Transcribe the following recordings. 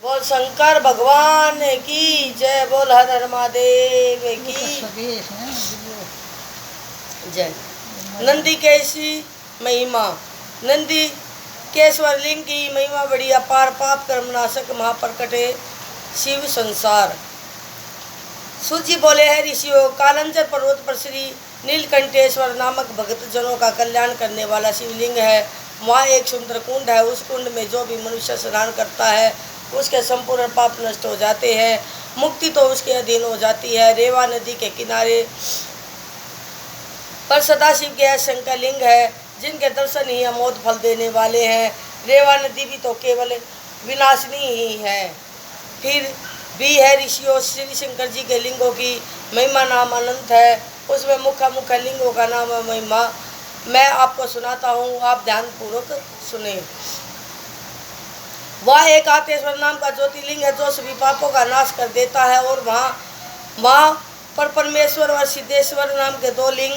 बोल शंकर भगवान की जय, बोल हर हर महादेव की जय। नंदी कैसी महिमा, नंदी केश्वर लिंग की महिमा बड़ी अपार, पाप कर्म नाशक महाप्रकटे शिव संसार। सूची बोले है ऋषियों, कालंजर पर्वत पर श्री नीलकंठेश्वर नामक भक्त जनों का कल्याण करने वाला शिवलिंग है। वहाँ एक सुंदर कुंड है, उस कुंड में जो भी मनुष्य स्नान करता है उसके संपूर्ण पाप नष्ट हो जाते हैं, मुक्ति तो उसके अधीन हो जाती है। रेवा नदी के किनारे पर सदाशिव के शंकर लिंग है, जिनके दर्शन ही अमोद फल देने वाले हैं। रेवा नदी भी तो केवल विनाशनी ही है। फिर भी है ऋषियों, श्री शंकर जी के लिंगों की महिमा नाम अनंत है, उसमें मुख्य मुख्य लिंगों का नाम है महिमा। मैं आपको सुनाता हूँ, आप ध्यान पूर्वक सुने। वह एक आतेश्वर नाम का ज्योतिर्लिंग है जो सभी पापों का नाश कर देता है, और वहाँ पर परमेश्वर और सिद्धेश्वर नाम के दो लिंग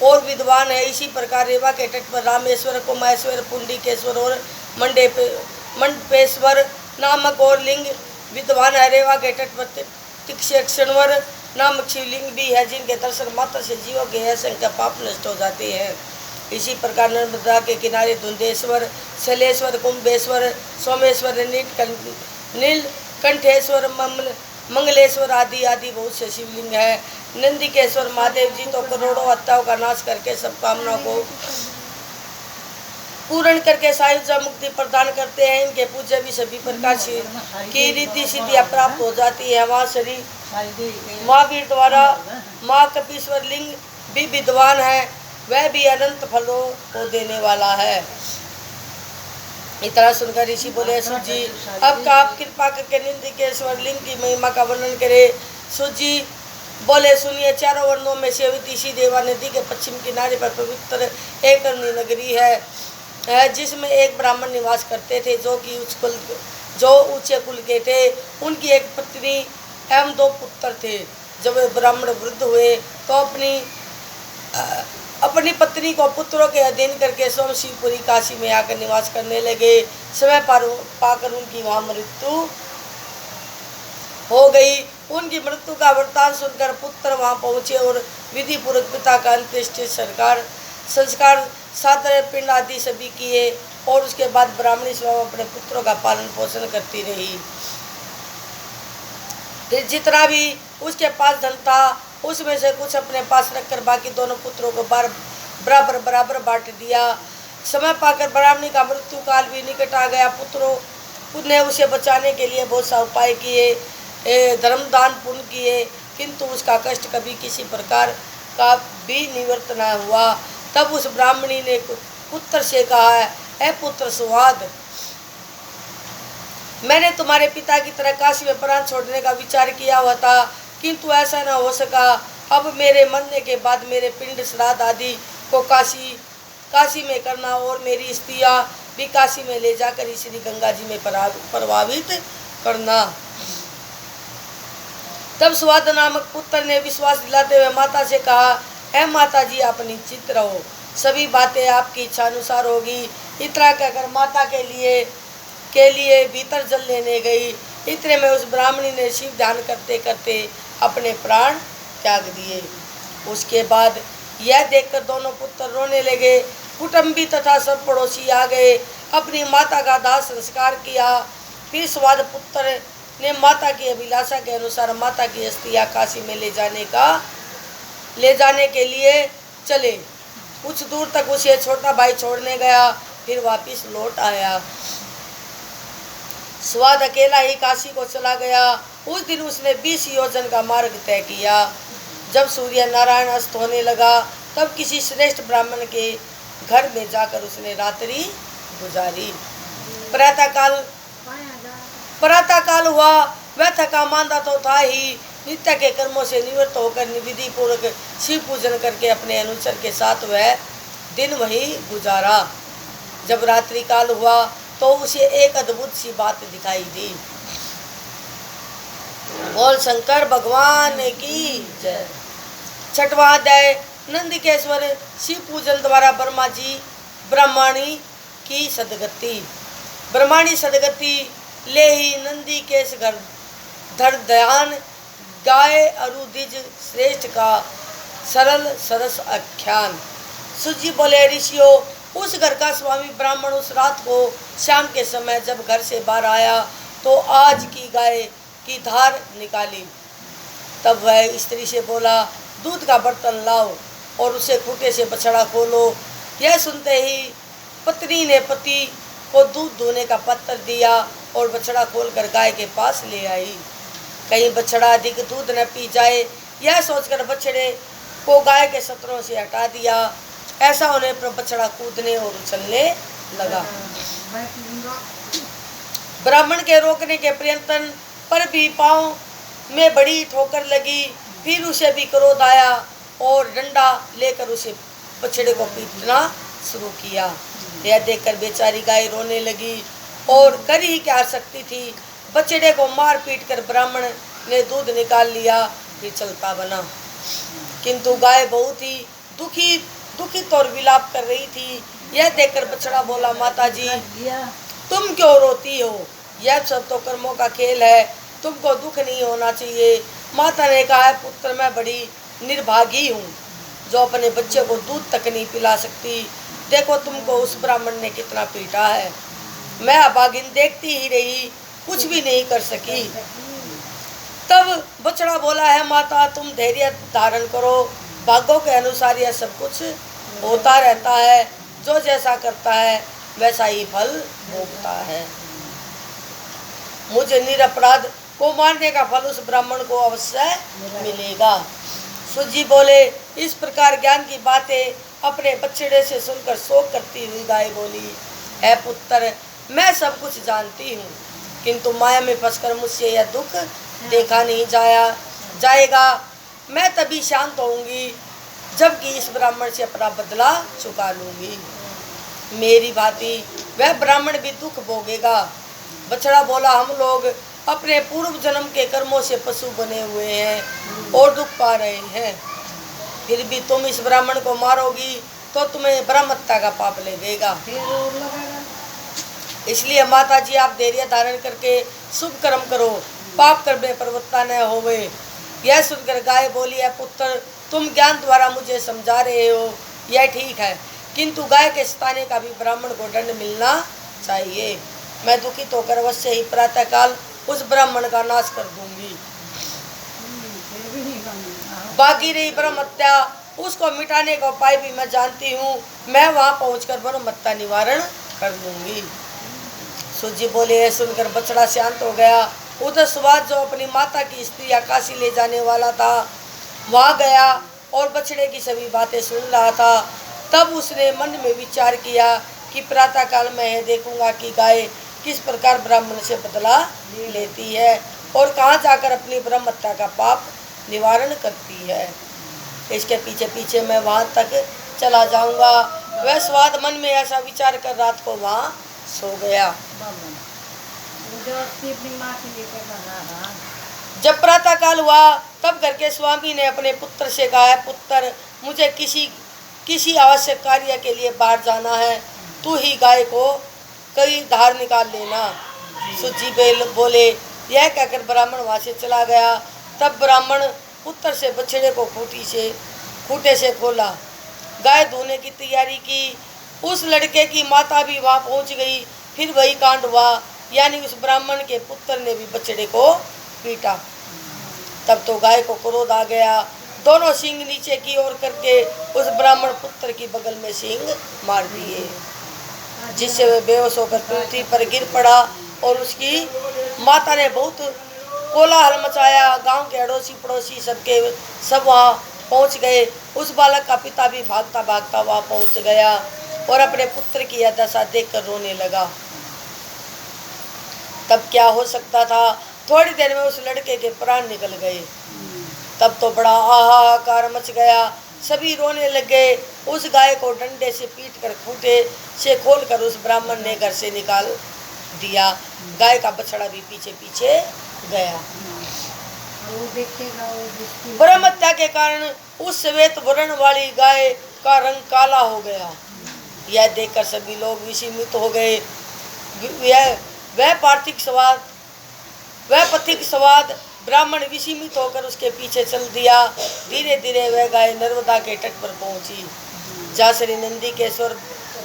और विद्वान है। इसी प्रकार रेवा के तट पर रामेश्वर, कुमारेश्वर, पुंडीकेश्वर और मंडपेश्वर नामक और लिंग विद्वान है। रेवा के तट पर तीक्षेश्वर नामक शिवलिंग भी है, जिनके दर्शन मात्र से जीवों के असंख्य पाप नष्ट हो जाते हैं। इसी प्रकार नर्मदा के किनारे धुंधेश्वर, शैलेश्वर, कुंभेश्वर, सोमेश्वर, नीलकंठेश्वर, मंगलेश्वर आदि आदि बहुत से शिवलिंग है। नंदिकेश्वर महादेव जी तो करोड़ों हत्याओं का नाश करके सब कामनाओं को पूर्ण करके सायुज्य मुक्ति प्रदान करते हैं। इनके पूज्य भी सभी प्रकार की रिद्धि सिद्धियां प्राप्त हो जाती है। वहाँ श्री महावीर द्वारा माँ कपीश्वर लिंग भी विद्वान है, वह भी अनंत फलों को देने वाला है। इतना सुनकर ऋषि बोले, सूजी अब का आप कृपा करके नंदिकेश्वर लिंग की महिमा का वर्णन करे। सूजी बोले, सुनिए, चारों वर्णों में से अवतीसी देवा नदी के पश्चिम किनारे पर पवित्र एक नगरी है, जिसमें एक ब्राह्मण निवास करते थे जो ऊंचे कुल के थे। उनकी एक पत्नी एवं दो पुत्र थे। जब वे ब्राह्मण वृद्ध हुए तो अपनी पत्नी को पुत्रों के अधीन करके स्वयं शिवपुरी काशी में आकर निवास करने लगे। समय पाकर उनकी वहाँ मृत्यु हो गई। उनकी मृत्यु का वृत्तांत सुनकर पुत्र वहाँ पहुँचे और विधि पूर्वक पिता का अंत्येष्टि संस्कार सादर पिंड आदि सभी किए, और उसके बाद ब्राह्मणी स्वयं अपने पुत्रों का पालन पोषण करती रही। फिर जितना भी उसके पास धन था उसमें से कुछ अपने पास रखकर बाकी दोनों पुत्रों को बराबर बांट दिया। समय पाकर ब्राह्मणी का मृत्यु काल भी निकट आ गया। पुत्रों ने उसे बचाने के लिए बहुत सा उपाय किए, धर्म दान पुण्य किए, किंतु उसका कष्ट कभी किसी प्रकार का भी निवृत्त न हुआ। तब उस ब्राह्मणी ने पुत्र से कहा, ऐ पुत्र सुवाद, मैंने तुम्हारे पिता की तरह काशी में प्राण छोड़ने का विचार किया हुआ था, किंतु ऐसा न हो सका। अब मेरे मरने के बाद मेरे पिंड श्राद्ध आदि को काशी में करना और मेरी स्त्रियां भी काशी में ले जाकर श्री गंगा जी में प्रवाहित करना। तब सुवाद नामक पुत्र ने विश्वास दिलाते हुए माता से कहा, ऐ माता जी, आप निश्चित रहो, सभी बातें आपकी इच्छा अनुसार होगी। इतना कहकर माता के लिए भीतर जल लेने गई। इतने में उस ब्राह्मणी ने शिव ध्यान करते करते अपने प्राण त्याग दिए। उसके बाद यह देखकर दोनों पुत्र रोने लगे। कुटुंबी तथा सब पड़ोसी आ गए, अपनी माता का दाह संस्कार किया। फिर स्वाद पुत्र ने माता की अभिलाषा के अनुसार माता की अस्थियां काशी में ले जाने के लिए चले। कुछ दूर तक उसे छोटा भाई छोड़ने गया, फिर वापिस लौट आया। स्वाद अकेला ही काशी को चला गया। उस दिन उसने 20 योजन का मार्ग तय किया। जब सूर्य नारायण अस्त होने लगा तब किसी श्रेष्ठ ब्राह्मण के घर में जाकर उसने रात्रि गुजारी। प्रातःकाल हुआ। वह थका मांदा तो था ही, नित्य के कर्मों से निवृत्त होकर विधि पूर्वक शिव पूजन करके अपने अनुचर के साथ वह दिन वहीं गुजारा। जब रात्रि काल हुआ तो उसे एक अद्भुत सी बात दिखाई दी। बोल शंकर भगवान की जय। छठवां अध्याय, नंदिकेश्वर शिव पूजन द्वारा ब्रह्माणी की सदगति। ब्रह्माणी सदगति ले ही नंदी केश घर धर दयान, गाय अरुदिज श्रेष्ठ का सरल सरस आख्यान। सूत जी बोले, ऋषियों, उस घर का स्वामी ब्राह्मण उस रात को शाम के समय जब घर से बाहर आया तो आज की गाय की धार निकाली। तब वह स्त्री से बोला, दूध का बर्तन लाओ और उसे खूंटे से बछड़ा खोलो। यह सुनते ही पत्नी ने पति को दूध धोने का पत्र दिया और बछड़ा खोलकर गाय के पास ले आई। कहीं बछड़ा अधिक दूध न पी जाए, यह सोचकर बछड़े को गाय के सत्रों से हटा दिया। ऐसा होने पर बछड़ा कूदने और उछलने लगा। ब्राह्मण के रोकने के प्रयत्न पर भी पांव में बड़ी ठोकर लगी। फिर उसे भी क्रोध आया और डंडा लेकर उसे बछड़े को पीटना शुरू किया। यह देखकर बेचारी गाय रोने लगी और कर ही क्या सकती थी। बछड़े को मार पीट कर ब्राह्मण ने दूध निकाल लिया, फिर चलता बना। किंतु गाय बहुत ही दुखित और विलाप कर रही थी। यह देखकर बछड़ा बोला, माता जी, तुम क्यों रोती हो? यह सब तो कर्मों का खेल है, तुमको दुख नहीं होना चाहिए। माता ने कहा, पुत्र, मैं बड़ी निर्भागी हूँ जो अपने बच्चे को दूध तक नहीं पिला सकती। देखो तुमको उस ब्राह्मण ने कितना पीटा है। मैं अभागिन देखती ही रही, कुछ भी नहीं कर सकी। तब बछड़ा बोला, है माता, तुम धैर्य धारण करो, भाग्यों के अनुसार यह सब कुछ होता रहता है। जो जैसा करता है वैसा ही फल भोगता है। मुझे निरपराध को मारने का फल उस ब्राह्मण को अवश्य मिलेगा। सूत जी बोले, इस प्रकार ज्ञान की बातें अपने बछड़े से सुनकर शोक करती हुई गाय बोली, है पुत्र, मैं सब कुछ जानती हूँ, किंतु माया में फंसकर मुझसे यह दुख देखा नहीं जाएगा। मैं तभी शांत होऊंगी जबकि इस ब्राह्मण से अपना बदला चुका लूंगी। मेरी भांति वह ब्राह्मण भी दुख भोगेगा। बछड़ा बोला, हम लोग अपने पूर्व जन्म के कर्मों से पशु बने हुए हैं और दुख पा रहे हैं। फिर भी तुम इस ब्राह्मण को मारोगी तो तुम्हें ब्रह्महत्या का पाप लगेगा। इसलिए माता जी, आप धैर्य धारण करके शुभ कर्म करो, पाप कर्म में प्रवृत्ता न होवे। यह सुनकर गाय बोली, है पुत्र, तुम ज्ञान द्वारा मुझे समझा रहे हो, यह ठीक है, किंतु गाय के सताने का भी ब्राह्मण को दंड मिलना चाहिए। मैं दुखित होकर अवश्य ही प्रातःकाल उस ब्राह्मण का नाश कर दूंगी। बाकी रही ब्रह्महत्या, उसको मिटाने का उपाय भी मैं जानती हूँ। मैं वहाँ पहुँचकर ब्रह्महत्या निवारण कर दूंगी। सूत जी बोले, यह सुनकर बछड़ा शांत हो गया। उधर सुभाष, जो अपनी माता की स्त्री काशी ले जाने वाला था, वहाँ गया और बछड़े की सभी बातें सुन रहा था। तब उसने मन में विचार किया कि प्रातःकाल मैं यह देखूंगा कि गाय किस प्रकार ब्राह्मण से बदला लेती है और कहाँ जाकर अपनी ब्रह्महत्या का पाप निवारण करती है। इसके पीछे पीछे मैं वहाँ तक चला जाऊंगा। वह स्वाद मन में ऐसा विचार कर रात को वहाँ सो गया। जब प्रातःकाल हुआ तब घर के स्वामी ने अपने पुत्र से कहा, है पुत्र, मुझे किसी आवश्यक कार्य के लिए बाहर जाना है, तू ही गाय को कई धार निकाल लेना। सूत जी बोले, यह कहकर ब्राह्मण वहाँ से चला गया। तब ब्राह्मण पुत्र से बछड़े को खूंटे से खोला, गाय धोने की तैयारी की। उस लड़के की माता भी वहाँ पहुँच गई। फिर वही कांड हुआ, यानी उस ब्राह्मण के पुत्र ने भी बछड़े को पीटा। तब तो गाय को क्रोध आ गया, दोनों सींग नीचे की ओर करके उस ब्राह्मण पुत्र की बगल में सींग मार दिए, जिससे वह बेहोश होकर पृथ्वी पर गिर पड़ा। और उसकी माता ने बहुत कोलाहल मचाया। गांव के अड़ोसी पड़ोसी सब वहाँ पहुँच गए। उस बालक का पिता भी भागता भागता वहाँ पहुँच गया और अपने पुत्र की यह दशा देखकर रोने लगा। तब क्या हो सकता था, थोड़ी देर में उस लड़के के प्राण निकल गए। तब तो बड़ा हाहाकार मच गया, सभी रोने लगे। उस गाय को डंडे से पीट कर खूंटे से खोलकर उस ब्राह्मण ने घर से निकाल दिया। गाय का बछड़ा भी पीछे पीछे गया। ब्रह्महत्या के कारण उस श्वेत वर्ण वाली गाय का रंग काला हो गया। यह देखकर सभी लोग विस्मित हो गए। वह पथिक स्वाद ब्राह्मण विस्मित होकर उसके पीछे चल दिया। धीरे धीरे वह गाय नर्मदा के तट पर पहुंची, जहाँ श्री नंदीकेश्वर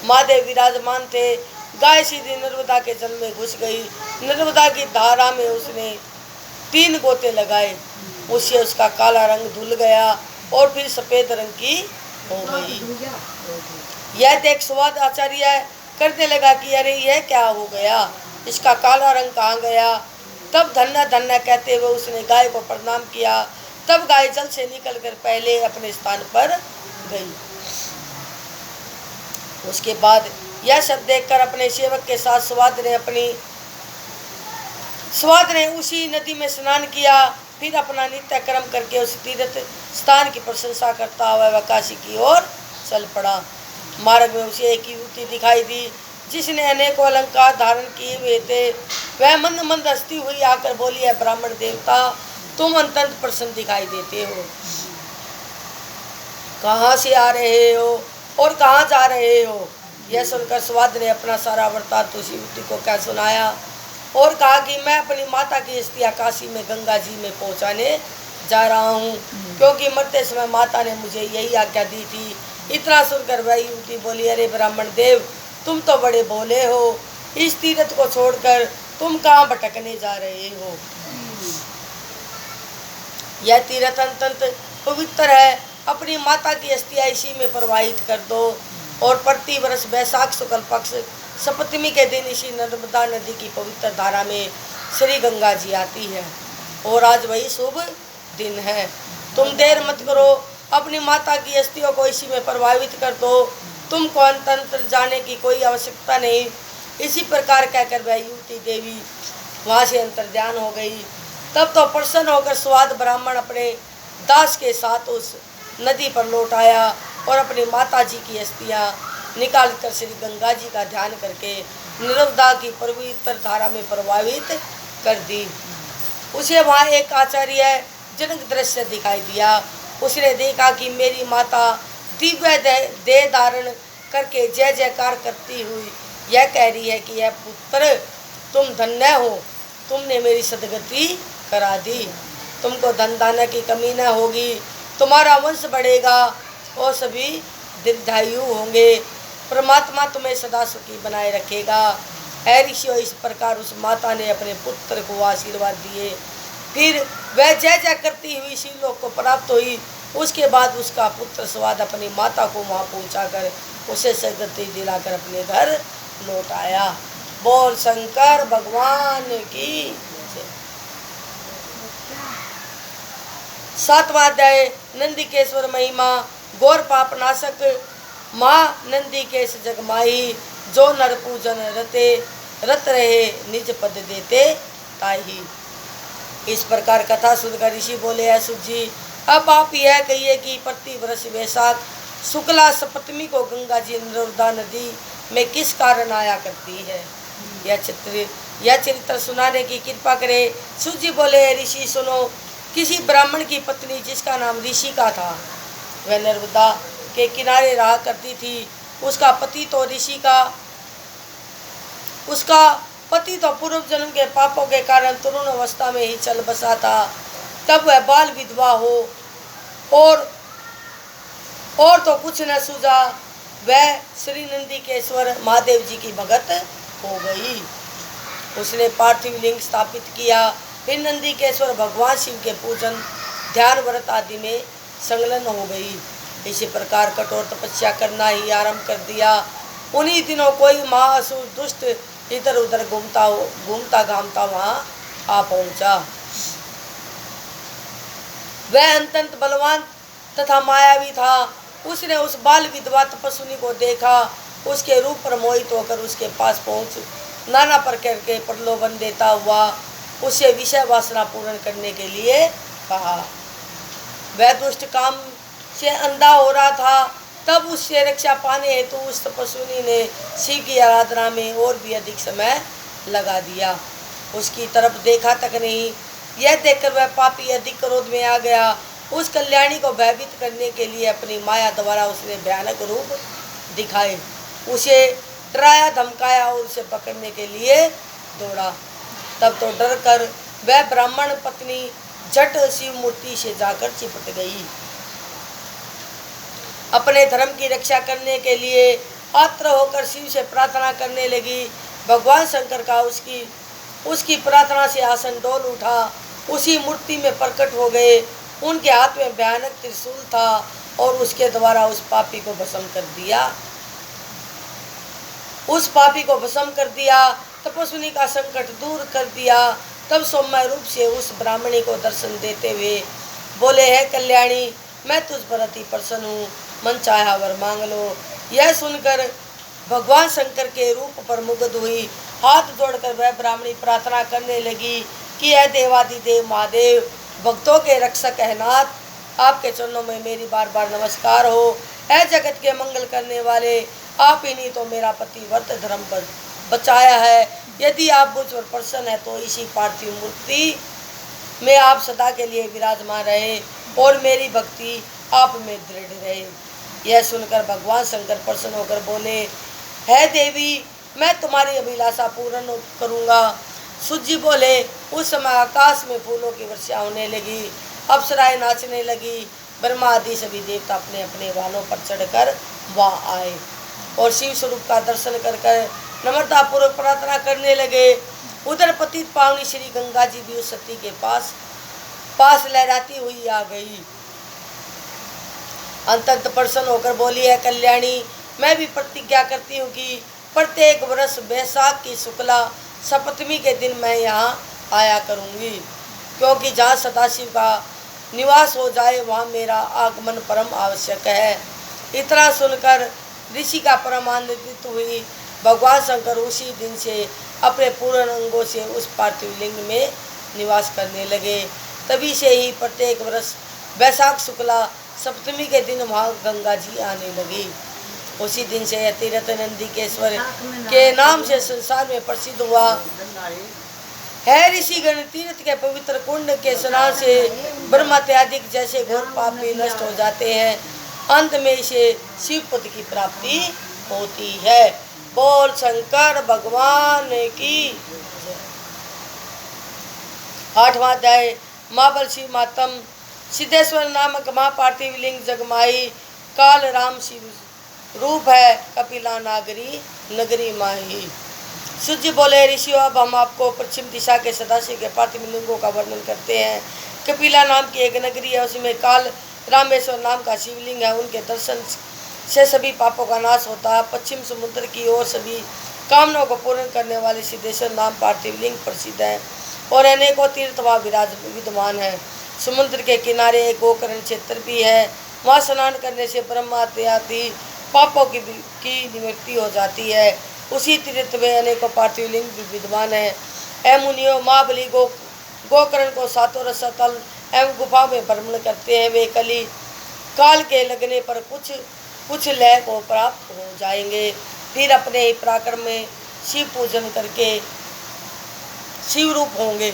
महादेव विराजमान थे। गाय सीधी नर्मदा के जल में घुस गई। नर्मदा की धारा में उसने 3 गोते लगाए। उससे उसका काला रंग धुल गया और फिर सफेद रंग की हो गई। यह देख स्वाद आचार्य करने लगा कि अरे यह क्या हो गया, इसका काला रंग कहाँ गया। तब धन्य धन्य कहते हुए उसने गाय को प्रणाम किया। तब गाय जल से निकलकर पहले अपने स्थान पर गई। उसके बाद यह सब देखकर अपने सेवक के साथ स्वाद ने उसी नदी में स्नान किया। फिर अपना नित्य कर्म करके उस तीर्थ स्थान की प्रशंसा करता हुआ वह काशी की ओर चल पड़ा। मार्ग में उसे एक युवती दिखाई दी जिसने अनेकों अलंकार धारण किए हुए थे। वह मंद मंद हंसती हुई आकर बोली, है ब्राह्मण देवता, तुम अत्यंत प्रसन्न दिखाई देते हो। कहाँ से आ रहे हो और कहाँ जा रहे हो। यह सुनकर स्वाद ने अपना सारा वृत्तांत उस युवती को क्या सुनाया और कहा कि मैं अपनी माता की अस्थियां काशी में गंगा जी में पहुंचाने जा रहा हूं, क्योंकि मरते समय माता ने मुझे यही आज्ञा दी थी। इतना सुनकर वह युवती बोली, अरे ब्राह्मण देव, तुम तो बड़े भोले हो। इस तीर्थ को छोड़कर तुम कहाँ भटकने जा रहे हो। यह तीर्थ अत्यंत पवित्र है। अपनी माता की अस्थियां इसी में प्रवाहित कर दो। और प्रति वर्ष वैशाख शुक्ल पक्ष सप्तमी के दिन इसी नर्मदा नदी की पवित्र धारा में श्री गंगा जी आती है और आज वही शुभ दिन है। तुम देर मत करो, अपनी माता की अस्थियों को इसी में प्रभावित कर दो। तुमको अंतर जाने की कोई आवश्यकता नहीं। इसी प्रकार कहकर वह युवती देवी वहाँ से अंतर्ध्यान हो गई। तब तो प्रसन्न होकर स्वाद ब्राह्मण अपने दास के साथ उस नदी पर लौट आया और अपनी माता जी की अस्थियाँ निकाल कर श्री गंगा जी का ध्यान करके नर्मदा की पवित्र धारा में प्रभावित कर दी। उसे वहाँ एक आश्चर्य जनक दृश्य दिखाई दिया। उसने देखा कि मेरी माता दिव्य देह धारण करके जय जयकार करती हुई यह कह रही है कि यह पुत्र, तुम धन्य हो, तुमने मेरी सदगति करा दी। तुमको धन दाना की कमी न होगी, तुम्हारा वंश बढ़ेगा और सभी दीर्घायु होंगे। परमात्मा तुम्हें सदा सुखी बनाए रखेगा। ऐ ऋषियों, इस प्रकार उस माता ने अपने पुत्र को आशीर्वाद दिए। फिर वह जय जय करती हुई शिवलोक को प्राप्त हुई। उसके बाद उसका पुत्र स्वाद अपनी माता को वहाँ पहुँचाकर उसे सदगति दिलाकर अपने घर लौट आया। बोल शंकर भगवान की। 7वां अध्याय नंदीकेश्वर महिमा। गौर पाप नाशक माँ नंदीकेश जगमाही, जो नर पूजन रत रहे निज पद देते ताही। इस प्रकार कथा सुनकर ऋषि बोले, है सुत जी, अब आप यह कहिए कि प्रति वर्ष वैशाख शुक्ला सप्तमी को गंगा जी नर्मदा नदी में किस कारण आया करती है। यह चरित्र सुनाने की कृपा करे। सुत जी बोले, ऋषि सुनो, किसी ब्राह्मण की पत्नी जिसका नाम ऋषि का था, वह नर्मदा के किनारे रहा करती थी। उसका पति तो पूर्व जन्म के पापों के कारण तरुण अवस्था में ही चल बसा था। तब वह बाल विधवा हो और तो कुछ न सूझा। वह श्री नंदीकेश्वर महादेव जी की भगत हो गई। उसने पार्थिव लिंग स्थापित किया। फिर नंदीकेश्वर भगवान शिव के पूजन, ध्यान, व्रत आदि में संलग्न हो गई। इसी प्रकार कठोर तपस्या करना ही आरंभ कर दिया। उन्हीं दिनों कोई महाअसुर दुष्ट इधर उधर घूमता घामता वहाँ आ पहुँचा। वह अत्यंत बलवान तथा मायावी था। उसने उस बाल विधवा तपस्विनी को देखा। उसके रूप पर मोहित होकर उसके पास पहुँच नाना प्रकार के प्रलोभन देता हुआ उसे विषय वासना पूर्ण करने के लिए कहा। वह दुष्ट काम से अंधा हो रहा था। तब उससे रक्षा पाने हेतु उस तपस्विनी ने शिव की आराधना में और भी अधिक समय लगा दिया। उसकी तरफ देखा तक नहीं। यह देखकर वह पापी अधिक क्रोध में आ गया। उस कल्याणी को भयभीत करने के लिए अपनी माया द्वारा उसने भयानक रूप दिखाए, उसे डराया धमकाया और उसे पकड़ने के लिए दौड़ा। तब तो डर कर वह ब्राह्मण पत्नी झट शिव मूर्ति से जाकर चिपट गई। अपने धर्म की रक्षा करने के लिए आत्र होकर शिव से प्रार्थना करने लगी। भगवान शंकर का उसकी प्रार्थना से आसन डोल उठा। उसी मूर्ति में प्रकट हो गए। उनके हाथ में भयानक त्रिशूल था और उसके द्वारा उस पापी को भस्म कर दिया। तपस्विनी का संकट दूर कर दिया। तब सौम्य रूप से उस ब्राह्मणी को दर्शन देते हुए बोले, है कल्याणी, मैं तुझ पर अति प्रसन्न हूँ, मन चाहा वर मांग लो। यह सुनकर भगवान शंकर के रूप पर मुग्ध हुई। हाथ जोड़कर वह ब्राह्मणी प्रार्थना करने लगी कि यह देवादिदेव महादेव, भक्तों के रक्षक है नाथ, आपके चरणों में मेरी बार बार नमस्कार हो। है जगत के मंगल करने वाले, आप ही नहीं तो मेरा पति व्रत धर्म पर बचाया है। यदि आप मुझ पर प्रसन्न है तो इसी पार्थिव मूर्ति में आप सदा के लिए विराजमान रहे और मेरी भक्ति आप में दृढ़ रहे। यह सुनकर भगवान शंकर प्रसन्न होकर बोले, है देवी, मैं तुम्हारी अभिलाषा पूर्ण करूँगा। सूर्य बोले, उस समय आकाश में फूलों की वर्षा होने लगी, अप्सराएं नाचने लगी। ब्रह्मा आदि सभी देवता अपने अपने वाहनों पर चढ़कर वहाँ आए और शिव स्वरूप का दर्शन कर नम्रतापूर्वक प्रार्थना करने लगे। उधर पतित पावनी श्री गंगा जी भी उस सती के पास लहराती हुई आ गई। अंतत प्रसन्न होकर बोली, है कल्याणी, मैं भी प्रतिज्ञा करती हूँ कि प्रत्येक वर्ष वैशाख की शुक्ला सप्तमी के दिन मैं यहाँ आया करूँगी, क्योंकि जहाँ सदाशिव का निवास हो जाए वहाँ मेरा आगमन परम आवश्यक है। इतना सुनकर ऋषि का परम आनंदित हुई। भगवान शंकर उसी दिन से अपने पूर्ण अंगों से उस पार्थिव लिंग में निवास करने लगे। तभी से ही प्रत्येक वर्ष वैशाख शुक्ला सप्तमी के दिन वहाँ गंगा जी आने लगी। उसी दिन से यह तीर्थ नंदिकेश्वर के नाम से संसार में प्रसिद्ध हुआ है। ऋषिगण तीर्थ के पवित्र कुंड के स्नान से ब्रह्मत्यादिक जैसे घोर पाप भी नष्ट हो जाते हैं। अंत में इसे शिव पद की प्राप्ति होती है। बोल शंकर भगवान की। 8वां अध्याय महाबल शिव मातम। सिद्धेश्वर नामक महापार्थिव लिंग जगमाई काल राम शिव रूप है, कपिला नगरी माही। सूर्य बोले, ऋषियों, अब हम आपको पश्चिम दिशा के सदाशिव के पार्थिव लिंगों का वर्णन करते हैं। कपिला नाम की एक नगरी है, उसमें काल रामेश्वर नाम का शिवलिंग है। उनके दर्शन से सभी पापों का नाश होता है। पश्चिम समुद्र की ओर सभी कामनाओं को पूर्ण करने वाले सिद्धेश्वर नाम पार्थिव लिंग प्रसिद्ध है और अनेकों तीर्थ वहाँ विद्यमान है। समुद्र के किनारे एक गोकर्ण क्षेत्र भी है, वहाँ स्नान करने से ब्रह्मात्यादि पापों की निवृत्ति हो जाती है। उसी तीर्थ में अनेकों पार्थिव लिंग भी विद्यमान है। ए मुनियों, महाबली गोकर्ण को सातों रसातल एवं गुफा में भ्रमण करते हैं। वे कली काल के लगने पर कुछ लय को प्राप्त हो जाएंगे, फिर अपने ही पराक्रम में शिव पूजन करके शिव रूप होंगे।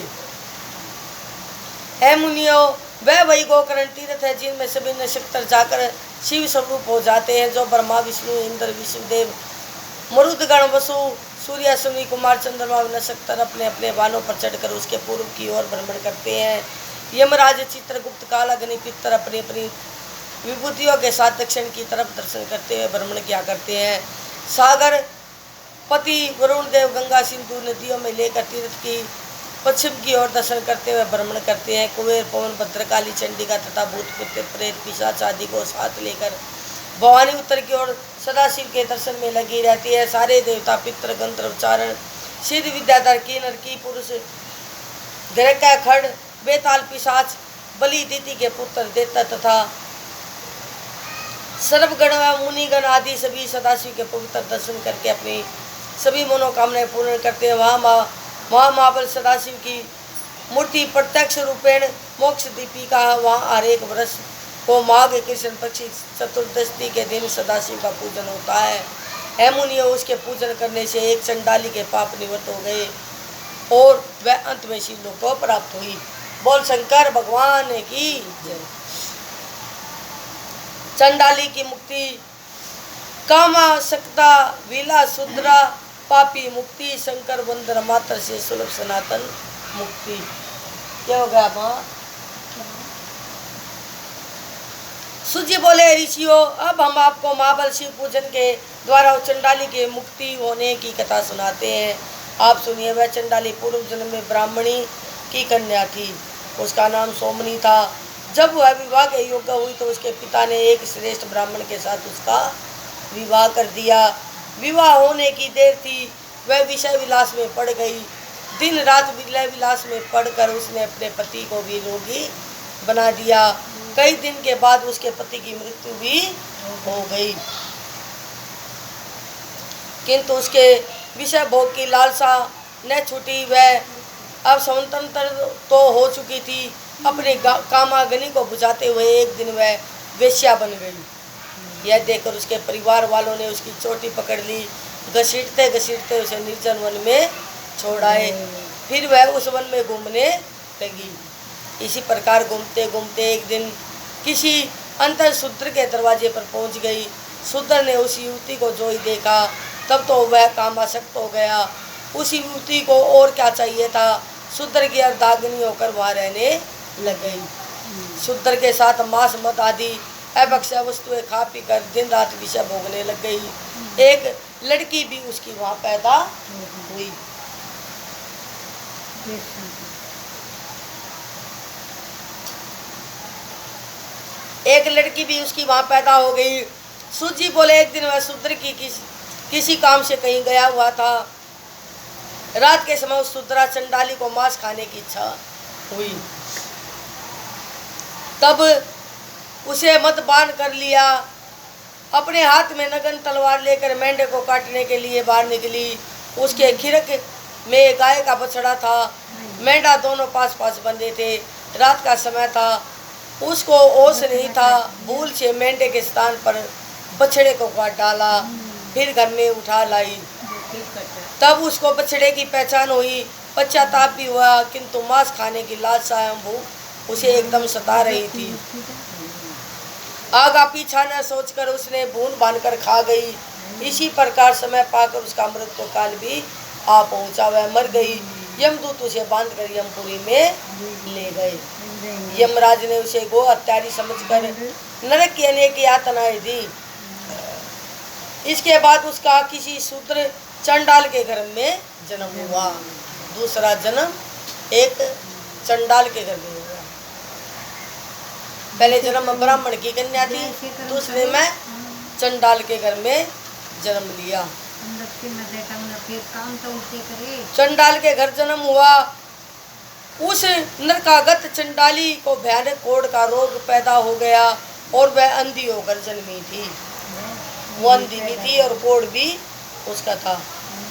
हे मुनियों, वह वही गोकर्ण तीर्थ है जिनमें सभी नक्षत्र जाकर शिव स्वरूप हो जाते हैं, जो ब्रह्मा विष्णु इंद्र विष्णुदेव मरुदगण वसु सूर्य अश्विनी कुमार चंद्रमा नक्षत्र अपने अपने बालों पर चढ़कर उसके पूर्व की ओर भ्रमण करते हैं। यमराज चित्रगुप्त काल अग्नि पितर अपनी अपनी विभूतियों के साथ दक्षिण की तरफ दर्शन करते हुए भ्रमण किया करते हैं। सागर पति वरुण देव गंगा सिंधु नदियों में लेकर तीर्थ की पश्चिम की ओर दर्शन करते हुए भ्रमण करते हैं। कुबेर पवन भद्रकाली चंडिका तथा भूत प्रेत पिशाच आदि को साथ लेकर भवानी उत्तर की ओर सदाशिव के दर्शन में लगी रहती है। सारे देवता पितृ गंत्र उच्चारण सिद्ध विद्याधर किन्नर की पुरुष ग्रह खड़ बेताल पिशाच बलि दीति के पुत्र देता तथा सर्वगण व मुनिगण आदि सभी सदाशिव के पवित्र दर्शन करके अपनी सभी मनोकामनाएं पूर्ण करते हैं। वहाँ महाबल सदाशिव की मूर्ति प्रत्यक्ष रूपेण मोक्ष दीपिका है। वहाँ हर एक वर्ष को माघ कृष्ण पक्ष चतुर्दशी के दिन सदाशिव का पूजन होता है। हे मुनियों, उसके पूजन करने से एक चंडाली के पाप निवृत्त हो गए और वह अंत में शिव लोक को प्राप्त हुई। बोल शंकर भगवान की जय। चंडाली की मुक्ति। कामा सकता विला सुद्रा पापी मुक्ति, शंकर वंदन मात्र से सुलभ सनातन मुक्ति। क्या हो गया माँ? सूजी बोले ऋषियों, अब हम आपको महाबल शिव पूजन के द्वारा चंडाली के मुक्ति होने की कथा सुनाते हैं। आप सुनिए। वह चंडाली पूर्व जन्म में ब्राह्मणी की कन्या थी, उसका नाम सोमनी था। जब वह विवाह के योग्य हुई तो उसके पिता ने एक श्रेष्ठ ब्राह्मण के साथ उसका विवाह कर दिया। विवाह होने की देर थी, वह विषय विलास में पड़ गई। दिन रात विलय विलास में पड़कर उसने अपने पति को भी रोगी बना दिया। कई दिन के बाद उसके पति की मृत्यु भी हो गई, किंतु उसके विषय भोग की लालसा न छूटी। वह अब स्वतंत्र तो हो चुकी थी। अपने कामाग्नि को बुझाते हुए एक दिन वह वेश्या बन गई। यह देखकर उसके परिवार वालों ने उसकी चोटी पकड़ ली। घसीटते घसीटते उसे निर्जन वन में छोड़ आए। फिर वह उस वन में घूमने लगी। इसी प्रकार घूमते घूमते एक दिन किसी अंतर शूद्र के दरवाजे पर पहुंच गई। शूद्र ने उस युवती को जो ही देखा तब तो वह कामासक्त हो गया। उस युवती को और क्या चाहिए था, शूद्र की अर्धांगिनी होकर वहाँ रहने लग गई। शूद्र के साथ मांस मद आदि अभक्ष्य वस्तुएं खा पी कर दिन रात विषय भोगने लग गई। एक लड़की भी उसकी वहाँ पैदा हुई। एक लड़की भी उसकी वहाँ पैदा हो गई। सूजी बोले एक दिन वह शूद्र की किसी काम से कहीं गया हुआ था। रात के समय उस शूद्रा चंडाली को मांस खाने की इच्छा हुई। तब उसे मत बांध कर लिया। अपने हाथ में नगन तलवार लेकर मेंढे को काटने के लिए बाहर निकली। उसके खिरक में गाय का बछड़ा था, मेंढा दोनों पास पास बंधे थे। रात का समय था, उसको होश नहीं था। भूल से मेंढे के स्थान पर बछड़े को काट डाला, फिर घर में उठा लाई। तब उसको बछड़े की पहचान हुई, पश्चाताप भी हुआ, किंतु मांस खाने की लालसा एवं भूख उसे एकदम सता रही थी। आगा पीछा न सोचकर उसने भून बांधकर खा गई। इसी प्रकार समय पाकर उसका मृत्यु काल भी आ पहुंचा। वह मर गई। यमदूत उसे बांधकर यमपुरी में ले गए। यमराज ने उसे गो हत्यारी समझकर नरक की अनेक यातनाएं दी। इसके बाद उसका किसी शूद्र चंडाल के घर में जन्म हुआ। दूसरा जन्म एक चंडाल के घर में हुआ। पहले जन्म ब्राह्मण की कन्या थी, दूसरे में चंडाल के घर में जन्म लिया। चंडाल के घर जन्म हुआ। उस नरकागत चंडाली को भयानक कोढ़ का रोग पैदा हो गया और वह अंधी होकर जन्मी थी। वो अंधी भी थी और कोढ़ भी उसका था।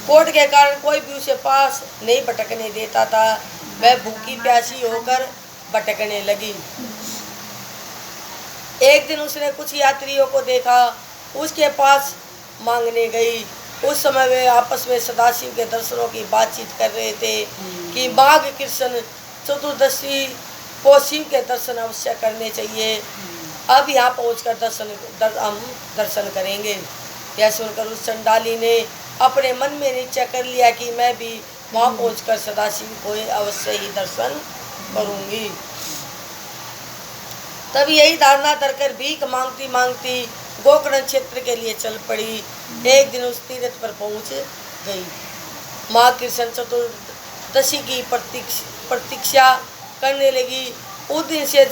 कोढ़ के कारण कोई भी उसे पास नहीं भटकने देता था। वह भूखी प्यासी होकर भटकने लगी। एक दिन उसने कुछ यात्रियों को देखा, उसके पास मांगने गई। उस समय वे आपस में सदाशिव के दर्शनों की बातचीत कर रहे थे कि माघ कृष्ण चतुर्दशी को शिव के दर्शन अवश्य करने चाहिए। अब यहाँ पहुँचकर हम दर्शन करेंगे। यह सुनकर उस चंडाली ने अपने मन में निश्चय कर लिया कि मैं भी वहाँ पहुँचकर सदाशिव को अवश्य ही दर्शन करूँगी। तब यही धारणा धरकर भीख मांगती मांगती गोकर्ण क्षेत्र के लिए चल पड़ी। एक दिन उस तीर्थ पर पहुंच गई। माँ कृष्ण चतुर्दशी की प्रतीक्षा करने लगी। उस दिन से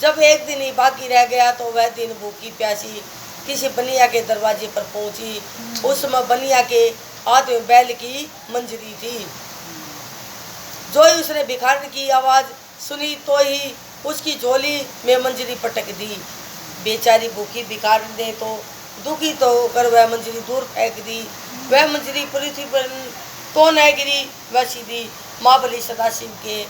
जब एक दिन ही बाकी रह गया तो वह दिन भूखी प्यासी किसी बनिया के दरवाजे पर पहुंची। उस समय बनिया के हाथ में बैल की मंजरी थी। जो ही उसने भिखारी की आवाज़ सुनी तो ही उसकी झोली में मंजरी पटक दी। बेचारी भूखी भिखारी ने तो दुखी तो होकर वह मंजरी दूर फेंक दी। वह मंजरी पृथ्वी पर तो न गिरी, वह सीधी महाबली सदाशिव के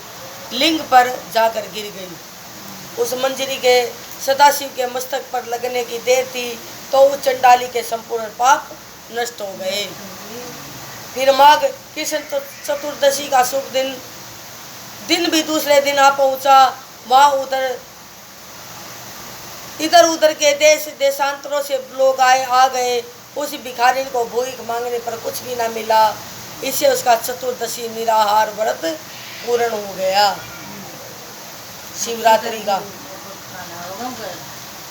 लिंग पर जाकर गिर गई। उस मंजरी के सदाशिव के मस्तक पर लगने की देर थी तो उस चंडाली के संपूर्ण पाप नष्ट हो गए। फिर माघ कृष्ण चतुर्दशी का शुभ दिन भी दूसरे दिन आ पहुंचा। वहाँ इधर उधर के देशांतरों से लोग आ गए। उस भिखारिन को भूख मांगने पर कुछ भी ना मिला। इससे उसका चतुर्दशी निराहार व्रत पूर्ण हो गया। शिवरात्रि का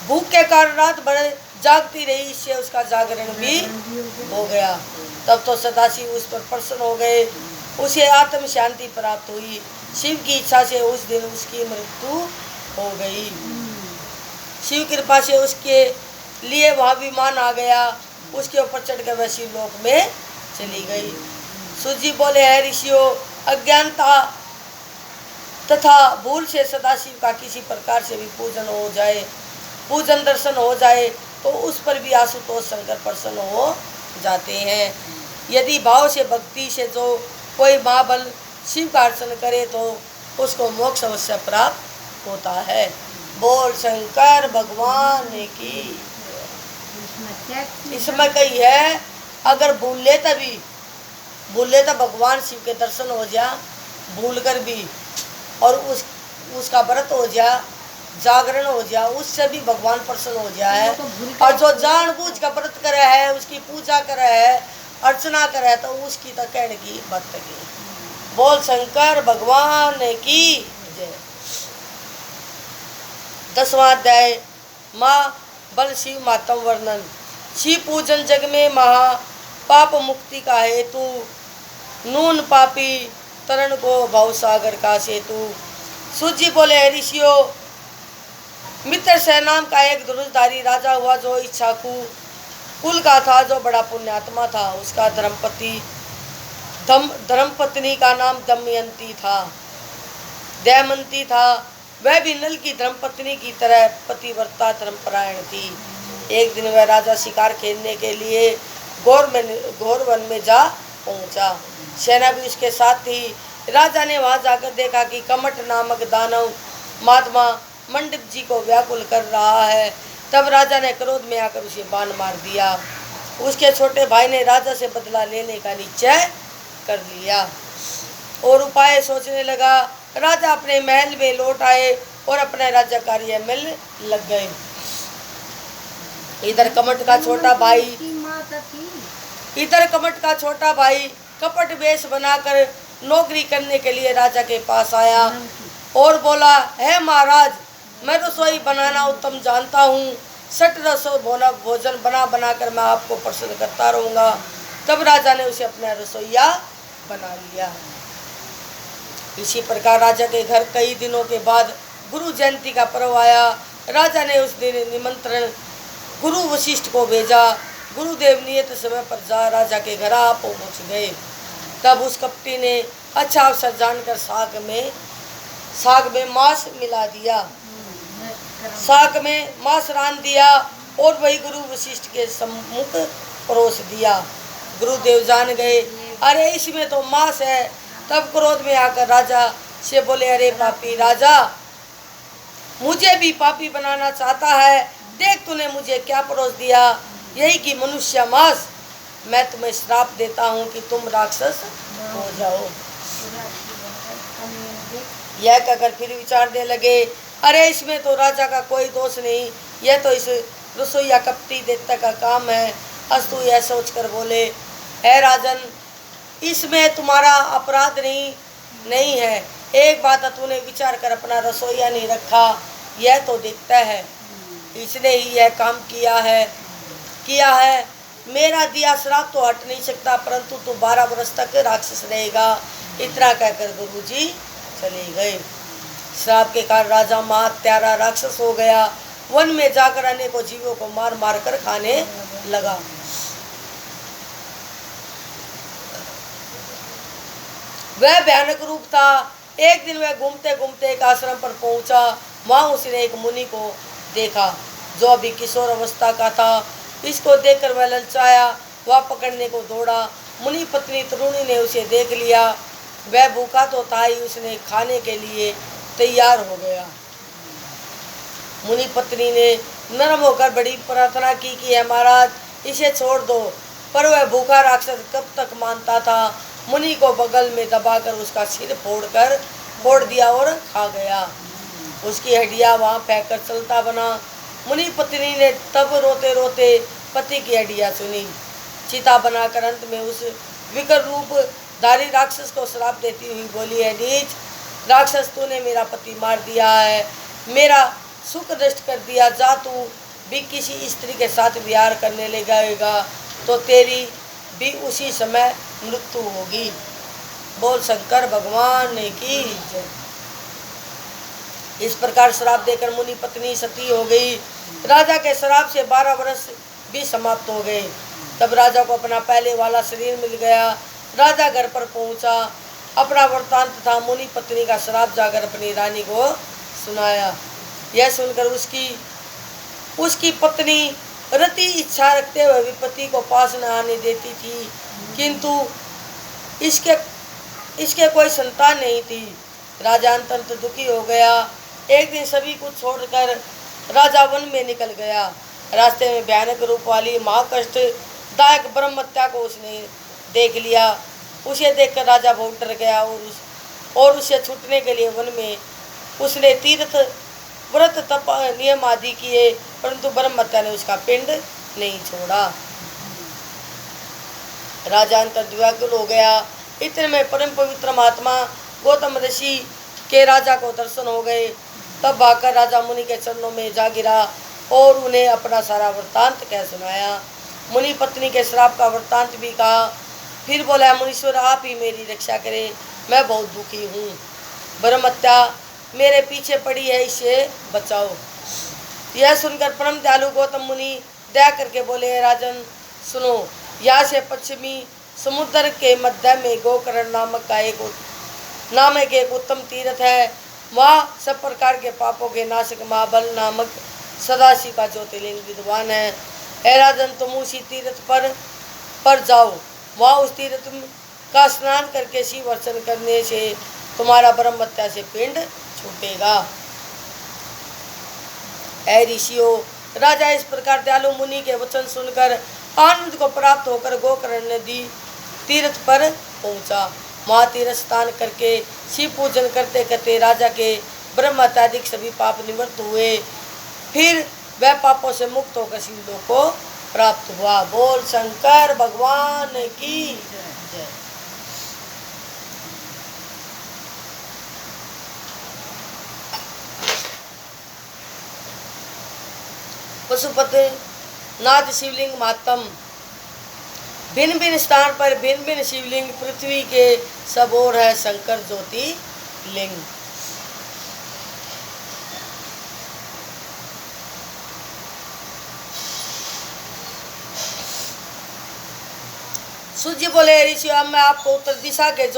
भूख के कारण रात भर जागती रही, इससे उसका जागरण भी हो गया। तब तो सदाशिव उस पर प्रसन्न हो गए, उसे आत्म शांति प्राप्त हुई। शिव की इच्छा से उस दिन उसकी मृत्यु हो गई। शिव कृपा से उसके लिए वहाँ विमान आ गया, उसके ऊपर चढ़कर वह शिवलोक में चली गई। सूजी बोले, है ऋषियों, अज्ञानता तथा भूल से सदाशिव का किसी प्रकार से भी पूजन दर्शन हो जाए तो उस पर भी आशुतोष शंकर प्रसन्न हो जाते हैं। यदि भाव से भक्ति से जो कोई महाबल शिव का अर्चन करे तो उसको मोक्ष अवश्य प्राप्त होता है। बोल शंकर भगवान की। इसमें कही है, अगर भूल ले तो भगवान शिव के दर्शन हो जा, भूल कर भी, और उसका व्रत हो जा, जागरण हो जा, उससे भी भगवान प्रसन्न हो जाए। और जो जानबूझ का व्रत करे है, उसकी पूजा करे है, अर्चना करे, तो उसकी तो कहने की बात की। बोल शंकर भगवान की जय। 10वां अध्याय माँ बल शिव मातम वर्णन। शिव पूजन जग में महा पाप मुक्ति का हेतु, नून पापी तरण को भव सागर का सेतु। सूजी बोले, ऋषियों, मित्र से नाम का एक धनुषधारी राजा हुआ जो इच्छाकू कुल का था, जो बड़ा पुण्यात्मा था। उसका धर्मपत्नी का नाम दमयंती था। वह भी नल की धर्मपत्नी की तरह पतिव्रता धर्मपरायण थी। एक दिन वह राजा शिकार खेलने के लिए घोर वन में जा पहुंचा। सेना भी उसके साथ थी। राजा ने वहां जाकर देखा कि कमट नामक दानव महात्मा मंडित जी को व्याकुल कर रहा है। तब राजा ने क्रोध में आकर उसे बाण मार दिया। उसके छोटे भाई ने राजा से बदला लेने का निश्चय कर लिया और उपाय सोचने लगा। राजा अपने महल में लौट आए और अपने राज्य कार्य में लग गए। इधर कमट का छोटा भाई कपट वेश बनाकर नौकरी करने के लिए राजा के पास आया और बोला, है महाराज, मैं रसोई बनाना उत्तम जानता हूँ। 60 रसोई भोजन बना कर मैं आपको प्रसन्न करता रहूँगा। तब राजा ने उसे अपना रसोईया बना लिया। इसी प्रकार राजा के घर कई दिनों के बाद गुरु जयंती का पर्व आया। राजा ने उस दिन निमंत्रण गुरु वशिष्ठ को भेजा। गुरुदेव नियत समय पर राजा के घर आ पहुँच गए। तब उस कपटी ने अच्छा अवसर जानकर साग में मांस मिला दिया, साग में मांस रान दिया और वही गुरु वशिष्ठ के सम्मुख परोस दिया। गुरुदेव जान गए, अरे इसमें तो मांस है। तब क्रोध में आकर राजा से बोले, अरे पापी राजा, मुझे भी पापी बनाना चाहता है। देख तूने मुझे क्या परोस दिया, यही कि मनुष्य मांस। मैं तुम्हें श्राप देता हूँ कि तुम राक्षस हो जाओ। यह कहकर फिर विचारने लगे, अरे इसमें तो राजा का कोई दोष नहीं, यह तो इस रसोईया कपटी देवता का काम है। अस्तु यह सोचकर बोले, है राजन, इसमें तुम्हारा अपराध नहीं है। एक बात तूने विचार कर अपना रसोईया नहीं रखा, यह तो दिखता है। इसने ही यह काम किया है। मेरा दिया श्राप तो हट नहीं सकता, परंतु तू 12 वर्ष तक राक्षस रहेगा। इतना कहकर गुरुजी चले गए। श्राप के कारण राजा महात्यारा राक्षस हो गया। वन में जाकर अनेकों जीवों को मार मार कर खाने लगा। वह भयानक रूप था। एक दिन वह घूमते घूमते एक आश्रम पर पहुंचा। वहां उसने एक मुनि को देखा जो अभी किशोर अवस्था का था। इसको देखकर वह ललचाया, वह पकड़ने को दौड़ा। मुनि पत्नी तरुणी ने उसे देख लिया। वह भूखा तो था ही, उसने खाने के लिए तैयार हो गया। मुनि पत्नी ने नरम होकर बड़ी प्रार्थना की कि है महाराज इसे छोड़ दो, पर वह भूखा राक्षस कब तक मानता था। मुनि को बगल में दबाकर उसका सिर फोड़ दिया और खा गया। उसकी हड्डियां वहां फेंक कर चलता बना। मुनि पत्नी ने तब रोते रोते पति की अड़िया सुनी। चिता बनाकर अंत में उस विकर रूप धारी राक्षस को श्राप देती हुई बोली, है नीच राक्षस, तूने मेरा पति मार दिया है, मेरा सुख नष्ट कर दिया। जा तू भी किसी स्त्री के साथ विहार करने ले जाएगा तो तेरी भी उसी समय मृत्यु होगी। बोल शंकर भगवान की जय। इस प्रकार श्राप देकर मुनि पत्नी सती हो गई। राजा के श्राप से 12 वर्ष भी समाप्त हो गए। तब राजा को अपना पहले वाला शरीर मिल गया। राजा घर पर पहुंचा, अपना वृत्तांत तथा मुनि पत्नी का श्राप जाकर अपनी रानी को सुनाया। यह सुनकर उसकी पत्नी रति इच्छा रखते हुए भी पति को पास न आने देती थी, किंतु इसके कोई संतान नहीं थी। राजा अत्यंत दुखी हो गया। एक दिन सभी कुछ छोड़कर राजा वन में निकल गया। रास्ते में भयानक रूप वाली महाकष्टदायक ब्रह्महत्या को उसने देख लिया। उसे देखकर राजा बहुत डर गया और उसे छूटने के लिए वन में उसने तीर्थ व्रत तप नियम आदि किए, परंतु ब्रह्महत्या ने उसका पिंड नहीं छोड़ा। राजा अंतर्व्याकुल हो गया। इतने में परम पवित्र महात्मा गौतम ऋषि के राजा को दर्शन हो गए। तब भागकर राजा मुनि के चरणों में जा गिरा और उन्हें अपना सारा वृत्तांत कह सुनाया। मुनि पत्नी के श्राप का वृत्तांत भी कहा। फिर बोला, मुनीश्वर आप ही मेरी रक्षा करें, मैं बहुत दुखी हूँ। ब्रह्महत्या मेरे पीछे पड़ी है, इसे बचाओ। यह सुनकर परम दयालु गौतम मुनि दया करके बोले, राजन सुनो, यहाँ से पश्चिमी समुद्र के मध्य में गोकर्ण नामक एक उत्तम तीर्थ है। वहाँ सब प्रकार के पापों के नाशक महाबल नामक सदाशिव का ज्योतिर्लिंग विद्वान है। हे राजन, तुम उसी तीर्थ पर जाओ। वहाँ उस तीर्थ का स्नान करके शिव अर्चन करने से तुम्हारा ब्रह्महत्या से पिंड छूटेगा। ऐ ऋषियों, राजा इस प्रकार दयालु मुनि के वचन सुनकर आनंद को प्राप्त होकर गोकर्ण नदी तीर्थ पर पहुंचा। वहाँ तीर्थ स्नान करके शिव पूजन करते करते राजा के ब्रह्महत्यादिक सभी पाप निवृत्त हुए। फिर वह पापों से मुक्त होकर शिवलोक को प्राप्त हुआ। बोल शंकर भगवान की जय। पशुपति नाथ शिवलिंग मातम। भिन्न भिन्न स्थान पर भिन्न भिन्न शिवलिंग पृथ्वी के सब ओर है शंकर ज्योति लिंग। सूर्य बोले, ऋषि अब मैं आपको उत्तर दिशा के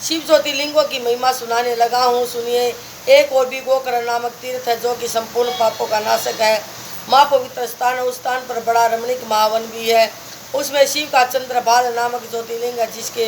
शिव ज्योतिर्लिंगों की महिमा सुनाने लगा हूँ, सुनिए। एक और भी गोकर्ण नामक तीर्थ है जो कि संपूर्ण पापों का नाशक है। महापवित्र स्थान है। उस स्थान पर बड़ा रमणीक महावन भी है। उसमें शिव का चंद्रभाल नामक ज्योतिर्लिंग है, जिसके